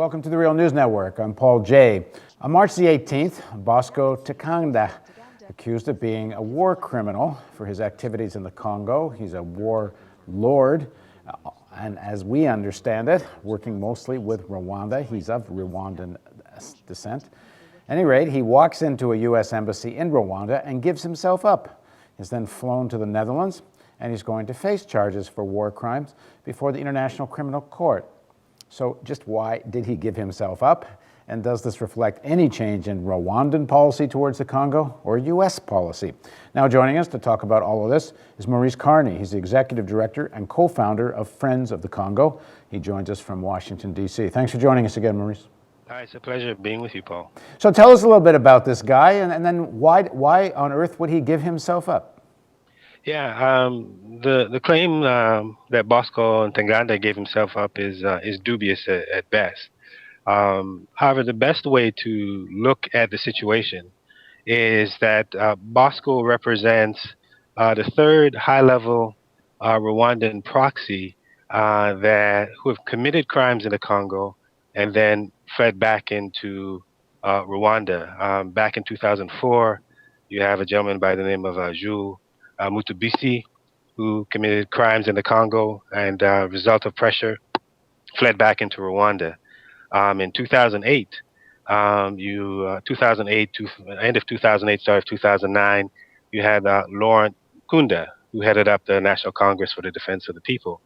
Welcome to the Real News Network. I'm Paul Jay. On March the 18th, Bosco Ntaganda, accused of being a war criminal for his activities in the Congo. He's a war lord, and as we understand it, working mostly with Rwanda. He's of Rwandan descent. At any rate, he walks into a U.S. embassy in Rwanda and gives himself up. He's then flown to the Netherlands, and he's going to face charges for war crimes before the International Criminal Court. So just why did he give himself up? And does this reflect any change in Rwandan policy towards the Congo or U.S. policy? Now joining us to talk about all of this is Maurice Carney. He's the executive director and co-founder of Friends of the Congo. He joins us from Washington, D.C. Thanks for joining us again, Maurice. Hi, it's a pleasure being with you, Paul. So tell us a little bit about this guy, and then why on earth would he give himself up? Yeah, the claim that Bosco Ntaganda gave himself up is dubious at best. However, the best way to look at the situation is that Bosco represents the third high-level Rwandan proxy who have committed crimes in the Congo and then fled back into Rwanda. Back in 2004, you have a gentleman by the name of Jules Mutubisi, who committed crimes in the Congo and, result of pressure, fled back into Rwanda. In 2008, 2008 to end of 2008, start of 2009, you had Laurent Kunda, who headed up the National Congress for the Defense of the People.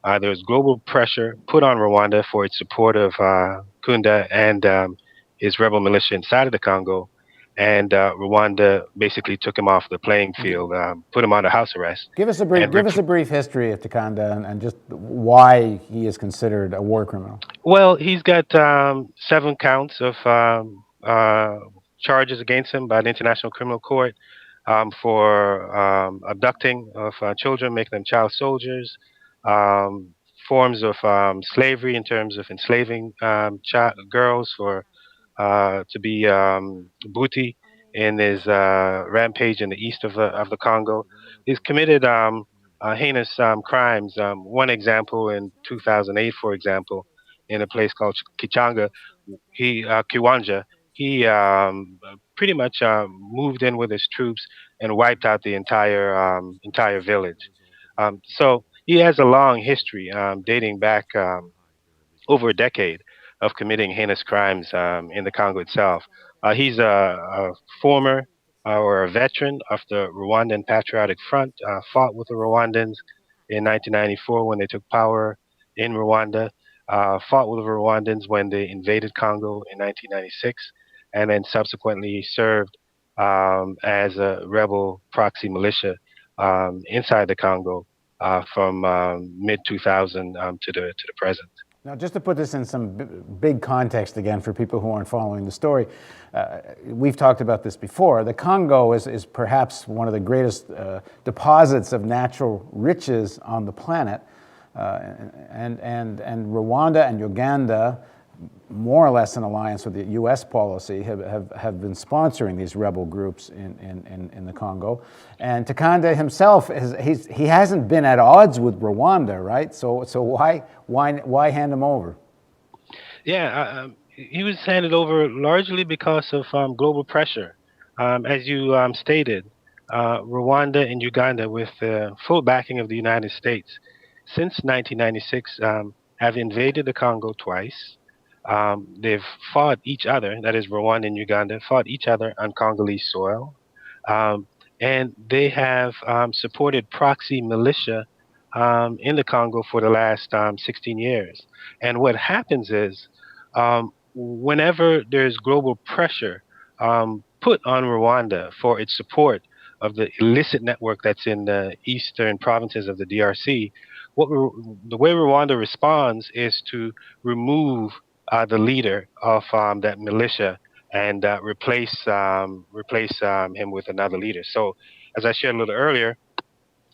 There was global pressure put on Rwanda for its support of Kunda and his rebel militia inside of the Congo. And Rwanda basically took him off the playing field, put him under house arrest. Give us a brief history of Ntaganda and just why he is considered a war criminal. Well, he's got 7 counts of charges against him by the International Criminal Court for abducting of children, making them child soldiers, forms of slavery in terms of enslaving girls for to be booty in his rampage in the east of the Congo. He's committed heinous crimes. One example in 2008, for example, in a place called Kiwanja, he pretty much moved in with his troops and wiped out the entire village. So he has a long history dating back over a decade of committing heinous crimes in the Congo itself. He's a former or a veteran of the Rwandan Patriotic Front, fought with the Rwandans in 1994 when they took power in Rwanda, fought with the Rwandans when they invaded Congo in 1996, and then subsequently served as a rebel proxy militia inside the Congo from mid 2000 to the present. Now, just to put this in some big context again for people who aren't following the story, we've talked about this before. The Congo is perhaps one of the greatest deposits of natural riches on the planet, and Rwanda and Uganda, more or less in alliance with the U.S. policy, have been sponsoring these rebel groups in the Congo. And Ntaganda himself, he hasn't been at odds with Rwanda, right? So why hand him over? Yeah, he was handed over largely because of global pressure. As you stated, Rwanda and Uganda, with the full backing of the United States, since 1996, have invaded the Congo twice. They've fought each other, that is Rwanda and Uganda, fought each other on Congolese soil. And they have supported proxy militia in the Congo for the last 16 years. And what happens is whenever there's global pressure put on Rwanda for its support of the illicit network that's in the eastern provinces of the DRC, the way Rwanda responds is to remove the leader of that militia and replace him with another leader. So, as I shared a little earlier,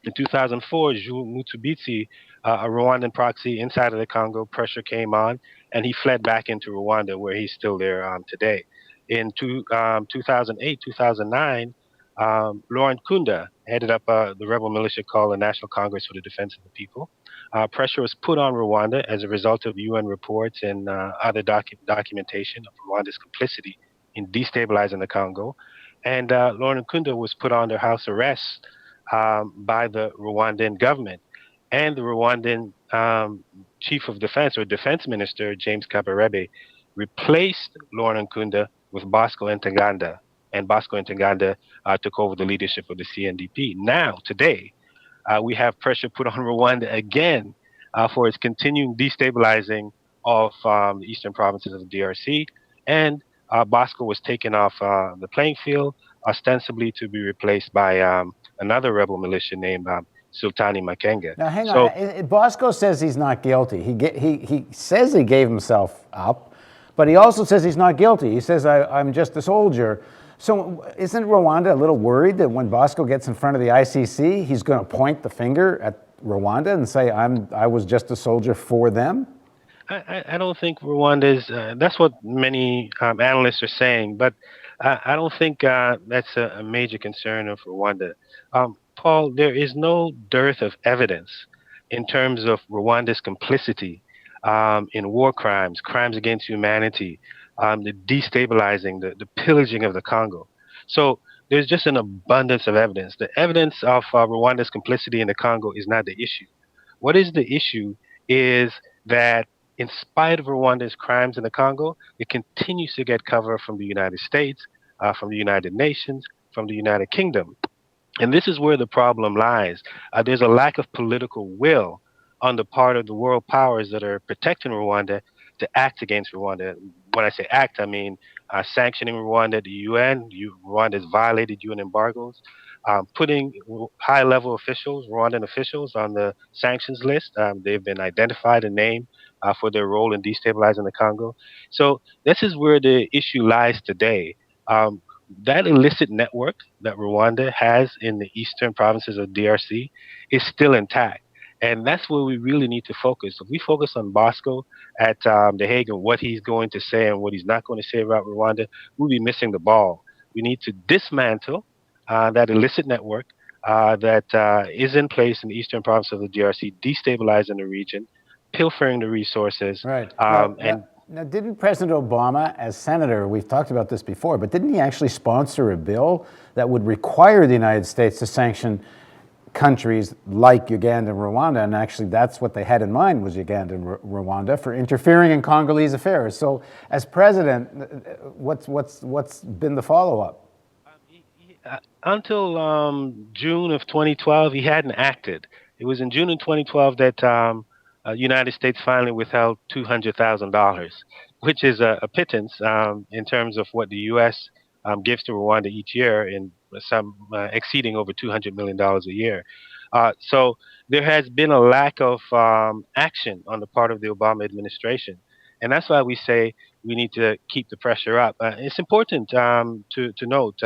in 2004, Jules Mutubisi, a Rwandan proxy inside of the Congo, pressure came on, and he fled back into Rwanda, where he's still there today. In 2008, 2009, Laurent Kunda headed up the rebel militia called the National Congress for the Defense of the People. Pressure was put on Rwanda as a result of UN reports and other documentation of Rwanda's complicity in destabilizing the Congo. And Laurent Kunda was put under house arrest by the Rwandan government. And the Rwandan chief of defense or defense minister, James Kabarebe, replaced Laurent Kunda with Bosco Ntaganda. And Bosco Ntaganda took over the leadership of the CNDP. Now, today, we have pressure put on Rwanda again for its continuing destabilizing of the eastern provinces of the DRC. And Bosco was taken off the playing field, ostensibly to be replaced by another rebel militia named Sultani Makenga. Now, hang on. So Bosco says he's not guilty. He says he gave himself up, but he also says he's not guilty. He says, I'm just a soldier. So isn't Rwanda a little worried that when Bosco gets in front of the ICC, he's going to point the finger at Rwanda and say, I was just a soldier for them? I don't think Rwanda is. That's what many analysts are saying, but I don't think that's a major concern of Rwanda. Paul, there is no dearth of evidence in terms of Rwanda's complicity in war crimes, crimes against humanity, the destabilizing, the pillaging of the Congo. So there's just an abundance of evidence. The evidence of Rwanda's complicity in the Congo is not the issue. What is the issue is that in spite of Rwanda's crimes in the Congo, it continues to get cover from the United States, from the United Nations, from the United Kingdom. And this is where the problem lies. There's a lack of political will on the part of the world powers that are protecting Rwanda to act against Rwanda. When I say act, I mean sanctioning Rwanda, the UN. Rwanda has violated UN embargoes, putting high level officials, Rwandan officials, on the sanctions list. They've been identified and named for their role in destabilizing the Congo. So this is where the issue lies today. That illicit network that Rwanda has in the eastern provinces of DRC is still intact. And that's where we really need to focus. If we focus on Bosco at The Hague and what he's going to say and what he's not going to say about Rwanda, we'll be missing the ball. We need to dismantle that illicit network that is in place in the eastern province of the DRC, destabilizing the region, pilfering the resources, Right. and Now, didn't President Obama, as senator, we've talked about this before, but didn't he actually sponsor a bill that would require the United States to sanction countries like Uganda and Rwanda? And actually, that's what they had in mind, was Uganda and Rwanda, for interfering in Congolese affairs. So, as president, what's been the follow-up? Until June of 2012, he hadn't acted. It was in June of 2012 that United States finally withheld $200,000, which is a pittance in terms of what the U.S. Gives to Rwanda each year, in some exceeding over $200 million a year. So there has been a lack of action on the part of the Obama administration, and that's why we say we need to keep the pressure up. It's important to note.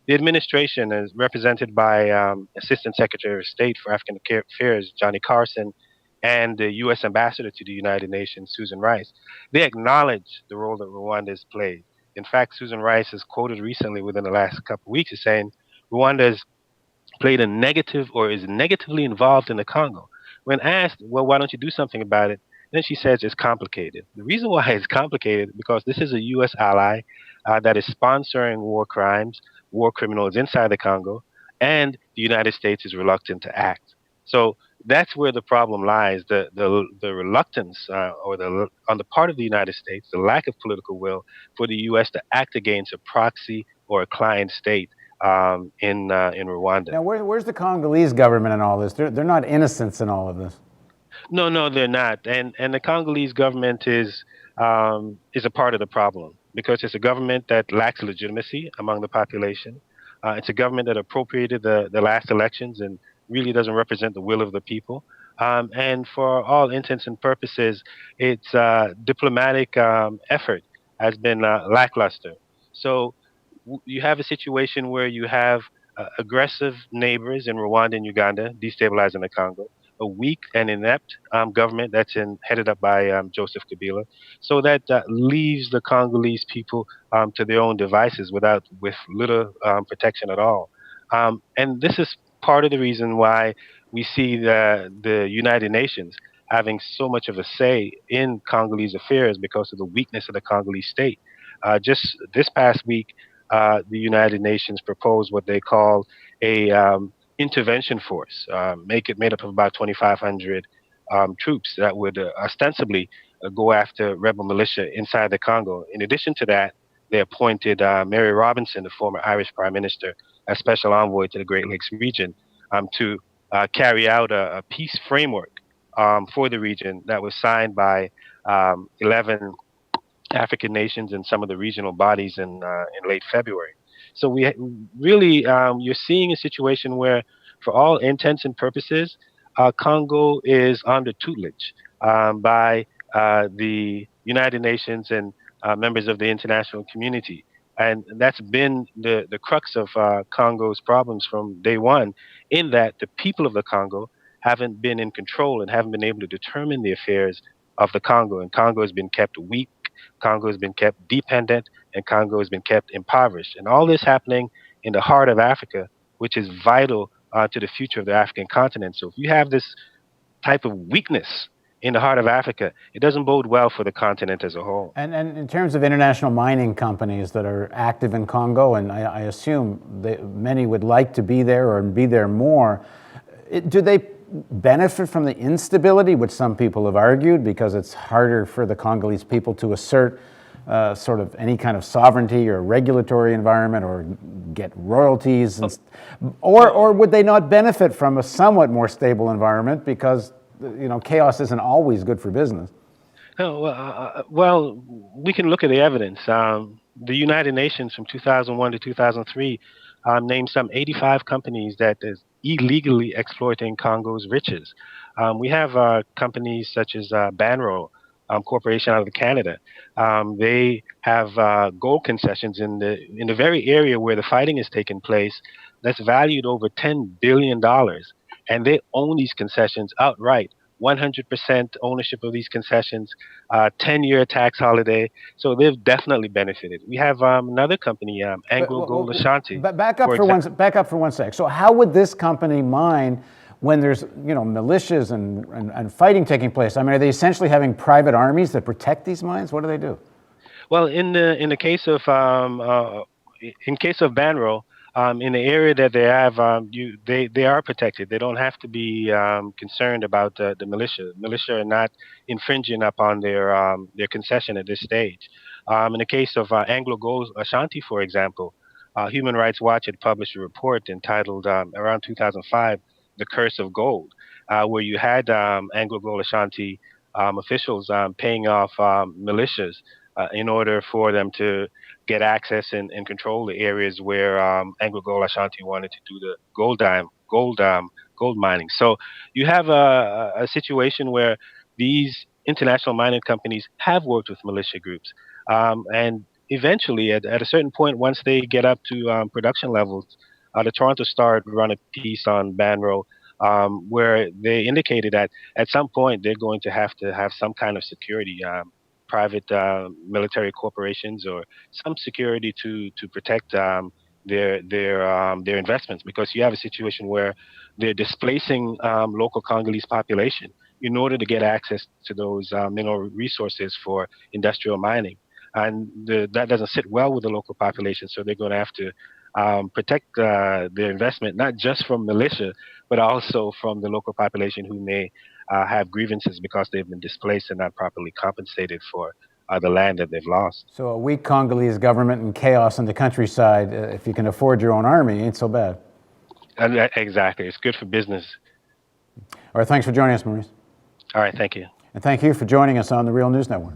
The administration is represented by Assistant Secretary of State for African Affairs, Johnny Carson, and the U.S. Ambassador to the United Nations, Susan Rice. They acknowledge the role that Rwanda has played. In fact, Susan Rice has quoted recently within the last couple of weeks as saying Rwanda has played a negative or is negatively involved in the Congo. When asked, well, why don't you do something about it? Then she says it's complicated. The reason why it's complicated is because this is a U.S. ally that is sponsoring war crimes, war criminals inside the Congo, and the United States is reluctant to act. So that's where the problem lies: the reluctance, or the on the part of the United States, the lack of political will for the U.S. to act against a proxy or a client state in Rwanda. Now, where's the Congolese government in all this? They're not innocents in all of this. No, no, they're not. And the Congolese government is a part of the problem because it's a government that lacks legitimacy among the population. It's a government that appropriated the last elections and really doesn't represent the will of the people. And for all intents and purposes, its diplomatic effort has been lackluster. So you have a situation where you have aggressive neighbors in Rwanda and Uganda destabilizing the Congo, a weak and inept government that's headed up by Joseph Kabila. So that leaves the Congolese people to their own devices with little protection at all. And this is part of the reason why we see the United Nations having so much of a say in Congolese affairs because of the weakness of the Congolese state. Just this past week, the United Nations proposed what they call a intervention force, make it made up of about 2,500 troops that would ostensibly go after rebel militia inside the Congo. In addition to that, they appointed Mary Robinson, the former Irish Prime Minister, as special envoy to the Great Lakes region to carry out a peace framework for the region that was signed by 11 African nations and some of the regional bodies in late February. So really you're seeing a situation where, for all intents and purposes, Congo is under tutelage by the United Nations and members of the international community. And that's been the crux of Congo's problems from day one, in that the people of the Congo haven't been in control and haven't been able to determine the affairs of the Congo. And Congo has been kept weak, Congo has been kept dependent, and Congo has been kept impoverished. And all this happening in the heart of Africa, which is vital to the future of the African continent. So if you have this type of weakness in the heart of Africa, it doesn't bode well for the continent as a whole. And in terms of international mining companies that are active in Congo, and I assume many would like to be there or be there more, do they benefit from the instability, which some people have argued, because it's harder for the Congolese people to assert sort of any kind of sovereignty or regulatory environment or get royalties? Or would they not benefit from a somewhat more stable environment because, chaos isn't always good for business? Oh, well, we can look at the evidence. The United Nations from 2001 to 2003 named some 85 companies that is illegally exploiting Congo's riches. We have companies such as Banro Corporation out of Canada. They have gold concessions in the very area where the fighting is taking place. That's valued over $10 billion, and they own these concessions outright. 100% ownership of these concessions, 10-year tax holiday. So they've definitely benefited. We have another company, Anglo Gold Ashanti. Back up for one sec. So how would this company mine when there's militias and fighting taking place? I mean, are they essentially having private armies that protect these mines? What do they do? Well, in the case of Banro, in the area that they have, they are protected. They don't have to be concerned about the militia. Militia are not infringing upon their concession at this stage. In the case of Anglo Gold Ashanti, for example, Human Rights Watch had published a report entitled around 2005, "The Curse of Gold," where you had Anglo Gold Ashanti officials paying off militias in order for them to get access and control the areas where Anglo Gold Ashanti wanted to do the gold mining. So you have a situation where these international mining companies have worked with militia groups, and eventually, at a certain point, once they get up to production levels, the Toronto Star run a piece on Banro where they indicated that at some point they're going to have some kind of security. Private military corporations or some security to protect their investments, because you have a situation where they're displacing local Congolese population in order to get access to those mineral resources for industrial mining, and that doesn't sit well with the local population. So they're going to have to protect their investment, not just from militia, but also from the local population who may have grievances because they've been displaced and not properly compensated for the land that they've lost. So a weak Congolese government and chaos in the countryside, if you can afford your own army, ain't so bad. Exactly. It's good for business. All right, thanks for joining us, Maurice. All right, thank you. And thank you for joining us on the Real News Network.